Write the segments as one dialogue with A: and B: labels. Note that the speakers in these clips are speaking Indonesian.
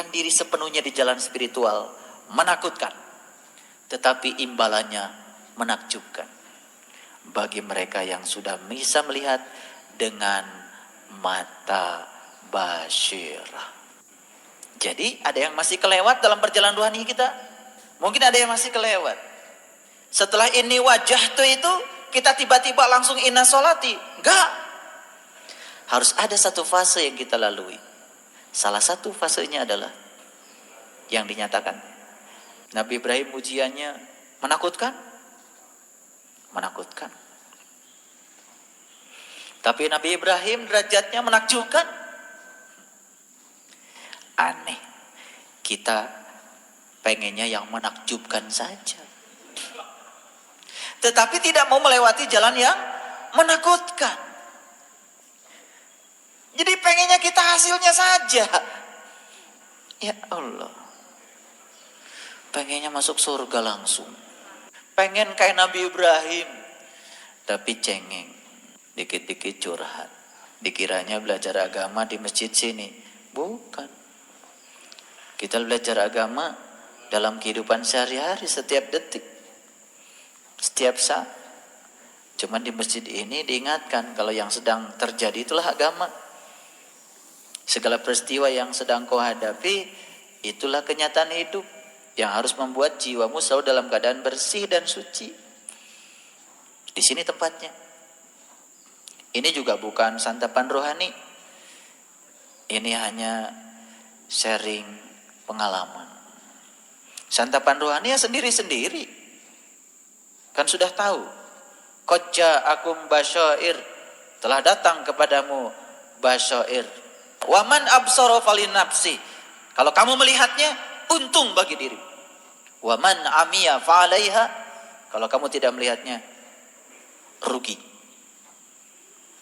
A: diri sepenuhnya di jalan spiritual, menakutkan, tetapi imbalannya menakjubkan bagi mereka yang sudah bisa melihat dengan mata basyirah. Jadi ada yang masih kelewat dalam perjalanan rohani kita? Mungkin ada yang masih kelewat. Setelah ini wajah itu kita tiba-tiba langsung inna sholati. Enggak. Harus ada satu fase yang kita lalui. Salah satu fasenya adalah yang dinyatakan. Nabi Ibrahim ujiannya menakutkan. Menakutkan. Tapi Nabi Ibrahim derajatnya menakjubkan. Aneh. Kita pengennya yang menakjubkan saja. Tetapi tidak mau melewati jalan yang menakutkan. Jadi pengennya kita hasilnya saja. Ya Allah. Pengennya masuk surga langsung. Pengen kayak Nabi Ibrahim. Tapi cengeng. Dikit-dikit curhat. Dikiranya belajar agama di masjid sini. Bukan. Kita belajar agama dalam kehidupan sehari-hari, setiap detik, setiap saat. Cuman di masjid ini diingatkan kalau yang sedang terjadi itulah agama. Segala peristiwa yang sedang kau hadapi itulah kenyataan hidup yang harus membuat jiwamu selalu dalam keadaan bersih dan suci. Di sini tempatnya. Ini juga bukan santapan rohani. Ini hanya sharing pengalaman. Santapan rohani ya sendiri-sendiri. Kan sudah tahu. Qad ja'akum basyair. Telah datang kepadamu basyair. Wa man absara falinafsi. Kalau kamu melihatnya, untung bagi diri. Wa man amiya fa'alaiha. Kalau kamu tidak melihatnya, rugi.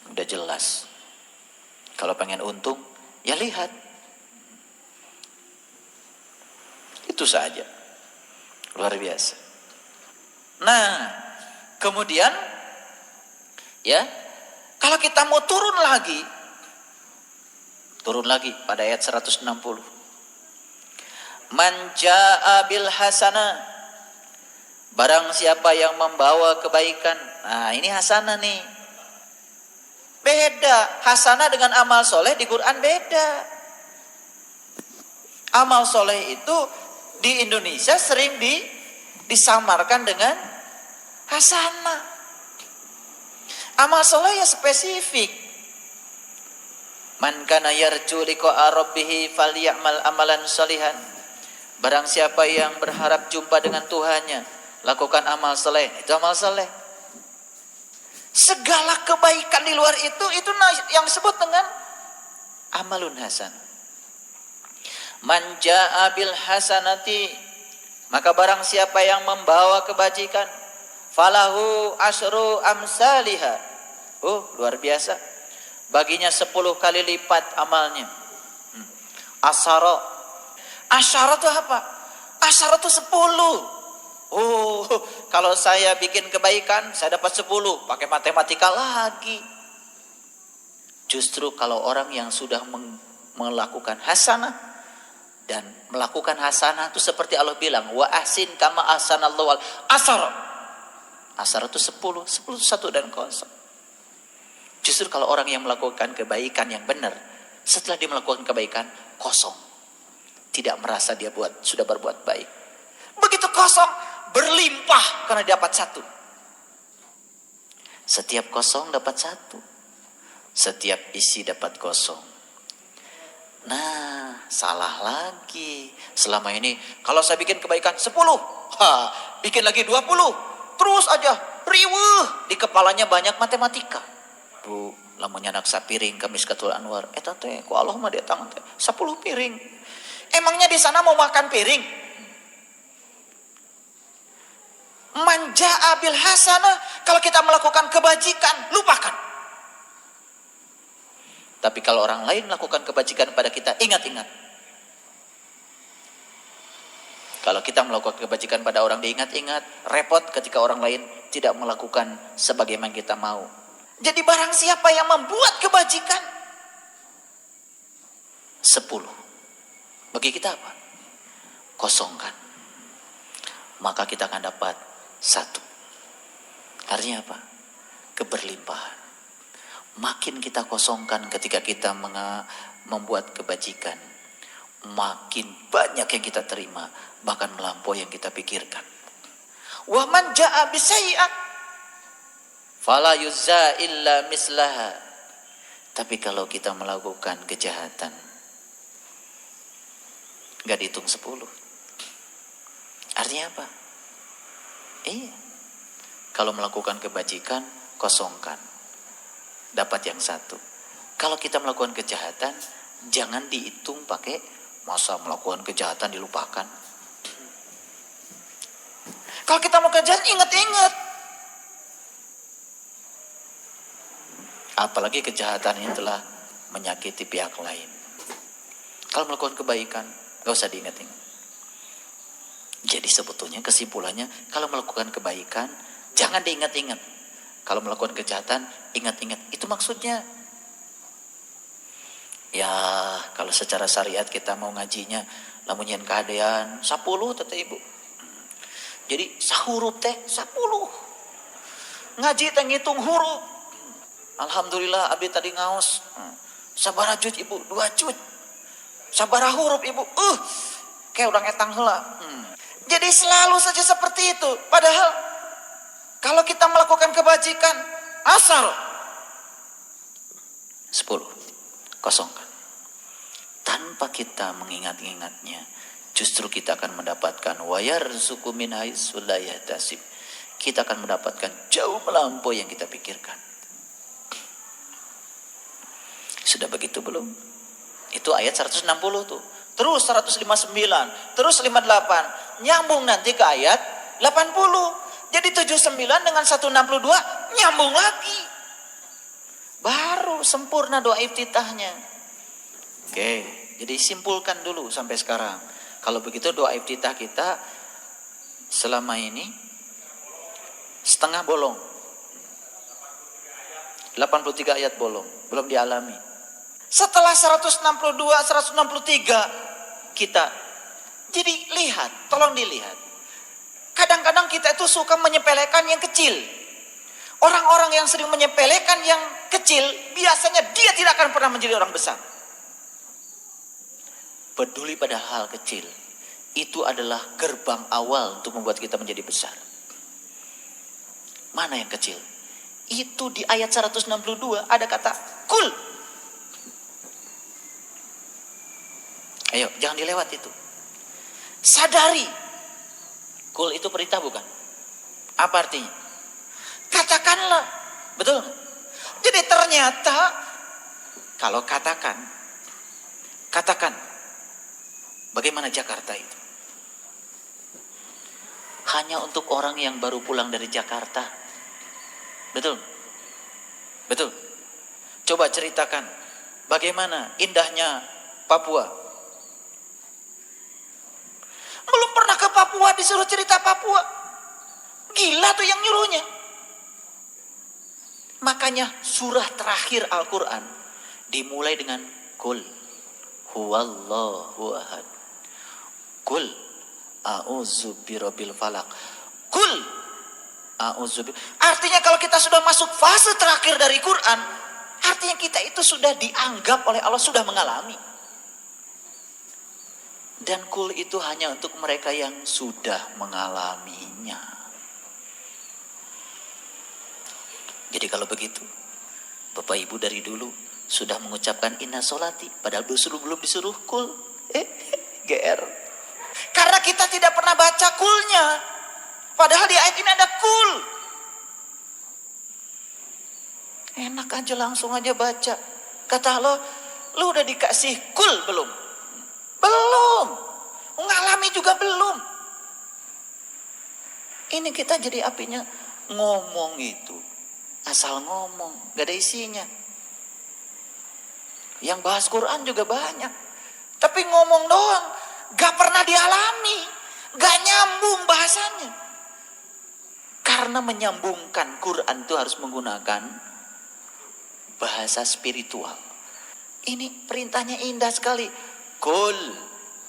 A: Udah jelas. Kalau pengen untung, ya lihat. Itu saja. Luar biasa. Nah, kemudian ya, kalau kita mau turun lagi pada ayat 160. Man jaa'a bil hasanah. Barang siapa yang membawa kebaikan. Nah, ini hasanah nih. Beda. Hasanah dengan amal soleh di Quran beda. Amal soleh itu di Indonesia sering disamarkan dengan hasanah. Amal soleh ya spesifik. Man kana yarju liqa'a rabbih falyamal amalan sholihan. Barang siapa yang berharap jumpa dengan Tuhannya, lakukan amal soleh. Itu amal soleh. Segala kebaikan di luar itu yang disebut dengan amalun hasan. Man jaa'a bil hasanati, maka barang siapa yang membawa kebajikan, falahu asyru amsalihha. Oh, luar biasa. Baginya 10 kali lipat amalnya. Asyara. Asyara itu apa? Asyara itu 10. Oh, kalau saya bikin kebaikan, saya dapat 10. Pakai matematika lagi. Justru kalau orang yang sudah melakukan hasanah, dan melakukan hasanah itu seperti Allah bilang, wa ahsin kama ahsanallahu asar. Asar itu 10 1 dan 0. Justru kalau orang yang melakukan kebaikan yang benar, setelah dia melakukan kebaikan, kosong. Tidak merasa dia sudah berbuat baik. Begitu kosong, berlimpah karena dapat 1. Setiap kosong dapat 1. Setiap isi dapat kosong. Nah, salah lagi. Selama ini kalau saya bikin kebaikan 10, bikin lagi 20, terus aja riweuh, di kepalanya banyak matematika. Bu, lamunnya anak sapiring ke Miskatul Anwar, eta teh ku Allah mah dia tangan teh 10 piring. Emangnya di sana mau makan piring? Man jaa'a bil hasanah, kalau kita melakukan kebajikan, lupakan. Tapi kalau orang lain melakukan kebajikan pada kita, ingat-ingat. Kalau kita melakukan kebajikan pada orang diingat-ingat, repot ketika orang lain tidak melakukan sebagaimana kita mau. Jadi barang siapa yang membuat kebajikan, 10. Bagi kita apa? Kosongkan. Maka kita akan dapat satu. Artinya apa? Keberlimpahan. Makin kita kosongkan ketika kita membuat kebajikan, makin banyak yang kita terima, bahkan melampaui yang kita pikirkan. Wa man jaa bisayyi'ah fala yuzza illa mislaha. Tapi kalau kita melakukan kejahatan, gak dihitung 10. Artinya apa? Iya. Kalau melakukan kebajikan, kosongkan. Dapat yang satu. Kalau kita melakukan kejahatan, jangan dihitung pakai masa melakukan kejahatan dilupakan. Kalau kita mau kejahatan, ingat-ingat. Apalagi kejahatan ini telah menyakiti pihak lain. Kalau melakukan kebaikan, gak usah diingat-ingat. Jadi sebetulnya kesimpulannya, kalau melakukan kebaikan, jangan diingat-ingat. Kalau melakukan kejahatan, ingat-ingat. Itu maksudnya. Ya, kalau secara syariat kita mau ngajinya, lamun nyen kadean 10 teteh ibu. Jadi sahuruf teh 10. Ngaji teh ngitung huruf. Alhamdulillah abdi tadi ngaos. Sabaraha juz ibu? 2 juz. Sabaraha huruf ibu? Kayak orang etang heula. Jadi selalu saja seperti itu. Padahal kalau kita melakukan kebajikan, asal 10. Kosongkan. Tanpa kita mengingat-ingatnya, justru kita akan mendapatkan wayarzuqu min haitsu la yahtasib. Kita akan mendapatkan jauh melampaui yang kita pikirkan. Sudah begitu belum? Itu ayat 160 tuh. Terus 159, terus 58. Nyambung nanti ke ayat 80. Jadi 79 dengan 162 nyambung lagi. Baru sempurna doa iftitahnya. Oke, jadi simpulkan dulu sampai sekarang. Kalau begitu doa iftitah kita selama ini setengah bolong. 83 ayat bolong, belum dialami. Setelah 162, 163 kita. Jadi lihat, tolong dilihat. Kadang-kadang kita itu suka menyepelekan yang kecil. Orang-orang yang sering menyepelekan yang kecil, biasanya dia tidak akan pernah menjadi orang besar. Peduli pada hal kecil, itu adalah gerbang awal untuk membuat kita menjadi besar. Mana yang kecil? Itu di ayat 162 ada kata kul. Ayo, jangan dilewat itu. Sadari. Kul itu perintah bukan? Apa artinya? Katakanlah. Betul? Jadi ternyata kalau katakan. Bagaimana Jakarta itu? Hanya untuk orang yang baru pulang dari Jakarta. Betul? Betul? Coba ceritakan bagaimana indahnya Papua. Belum pernah ke Papua disuruh cerita Papua. Gila tuh yang nyuruhnya. Makanya surah terakhir Al-Quran dimulai dengan Qul huwallahu ahad. Qul a'udzu birabbil falaq. Qul a'udzu. Artinya kalau kita sudah masuk fase terakhir dari Quran, artinya kita itu sudah dianggap oleh Allah sudah mengalami. Dan kul itu hanya untuk mereka yang sudah mengalaminya. Jadi kalau begitu, Bapak Ibu dari dulu sudah mengucapkan inna solati, padahal belum disuruh kul. GR. Karena kita tidak pernah baca kulnya. Padahal di ayat ini ada kul. Enak aja langsung aja baca. Kata Allah, lu udah dikasih kul belum? Belum. Mengalami juga belum. Ini kita jadi apinya ngomong itu. Asal ngomong, gak ada isinya. Yang bahas Quran juga banyak. Tapi ngomong doang, gak pernah dialami. Gak nyambung bahasanya. Karena menyambungkan Quran itu harus menggunakan bahasa spiritual. Ini perintahnya indah sekali. Kul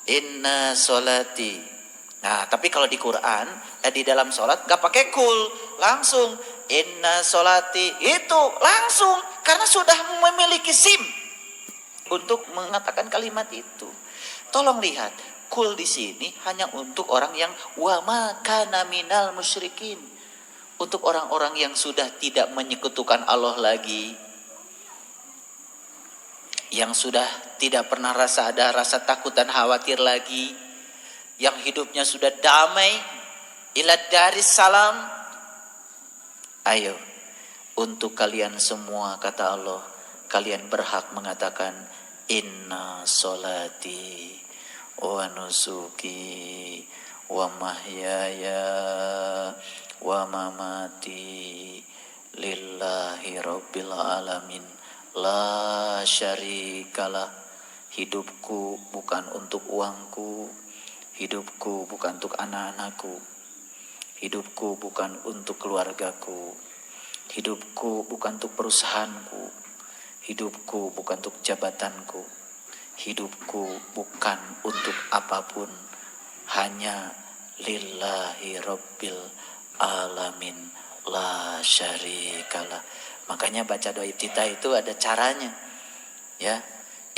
A: Inna solati. Nah, tapi kalau di Quran, di dalam sholat gak pakai kul, langsung inna solati, itu langsung, karena sudah memiliki SIM untuk mengatakan kalimat itu. Tolong lihat, kul di sini hanya untuk orang yang wa ma kana minal musyrikin, untuk orang-orang yang sudah tidak menyekutukan Allah lagi, yang sudah tidak pernah ada rasa takut dan khawatir lagi, yang hidupnya sudah damai, ila daris salam. Ayo, untuk kalian semua, kata Allah, kalian berhak mengatakan inna solati wa nusuki wa mahyaya wa mamati lillahi rabbil alamin la syarikalah. Hidupku bukan untuk uangku, hidupku bukan untuk anak-anakku, hidupku bukan untuk keluargaku, hidupku bukan untuk perusahaanku, hidupku bukan untuk jabatanku, hidupku bukan untuk apapun, hanya lillahi rabbil alamin la syarikalah. Makanya baca doa iftitah itu ada caranya, ya.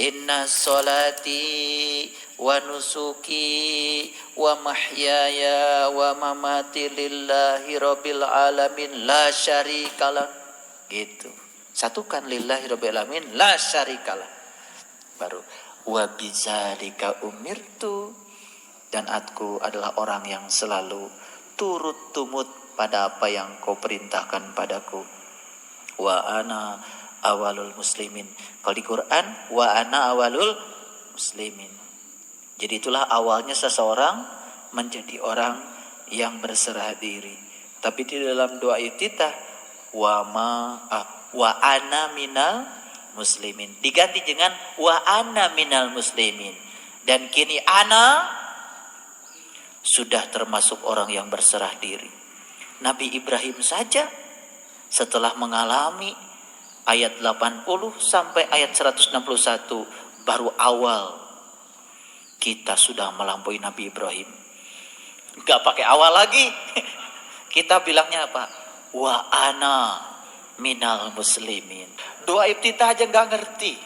A: Inna solati wa nusuki wa mahyaya wa mamati lillahi rabbil alamin la syarikalah. Gitu. Satukan lillahi rabbil alamin la syarikalah. Baru wa bizalika umirtu, dan aku adalah orang yang selalu turut tumut pada apa yang kau perintahkan padaku. Wa ana awalul muslimin. Kalau di Quran wa ana awalul muslimin. Jadi itulah awalnya seseorang menjadi orang yang berserah diri. Tapi di dalam doa iftitah wa ana minal muslimin diganti dengan wa ana minal muslimin. Dan kini ana sudah termasuk orang yang berserah diri. Nabi Ibrahim saja setelah mengalami ayat 80 sampai ayat 161 baru awal kita sudah melampaui Nabi Ibrahim. Gak pakai awal lagi. Kita bilangnya apa? Wa ana minal muslimin. Doa iftitah aja gak ngerti.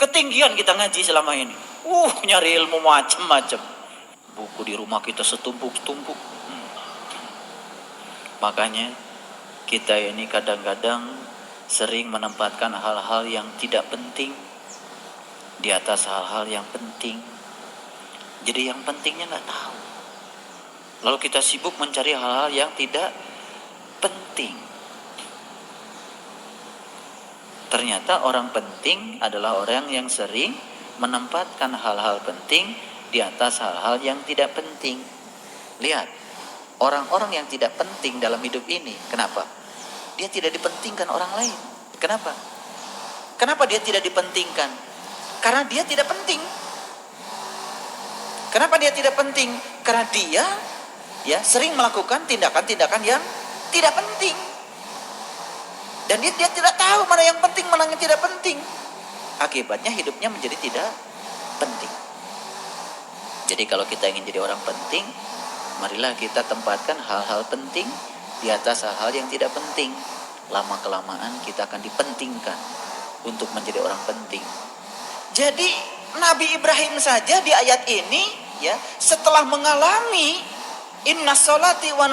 A: Ketinggian kita ngaji selama ini. Nyari ilmu macam-macam. Buku di rumah kita setumpuk-tumpuk. Makanya kita ini kadang-kadang sering menempatkan hal-hal yang tidak penting di atas hal-hal yang penting. Jadi yang pentingnya gak tahu. Lalu kita sibuk mencari hal-hal yang tidak penting. Ternyata orang penting adalah orang yang sering menempatkan hal-hal penting di atas hal-hal yang tidak penting. Lihat, orang-orang yang tidak penting dalam hidup ini, kenapa? Dia tidak dipentingkan orang lain. Kenapa? Kenapa dia tidak dipentingkan? Karena dia tidak penting. Kenapa dia tidak penting? Karena dia sering melakukan tindakan-tindakan yang tidak penting. Dan dia tidak tahu mana yang penting, mana yang tidak penting. Akibatnya hidupnya menjadi tidak penting. Jadi kalau kita ingin jadi orang penting, marilah kita tempatkan hal-hal penting di atas hal-hal yang tidak penting. Lama-kelamaan kita akan dipentingkan untuk menjadi orang penting. Jadi Nabi Ibrahim saja di ayat ini, setelah mengalami inna sholati wa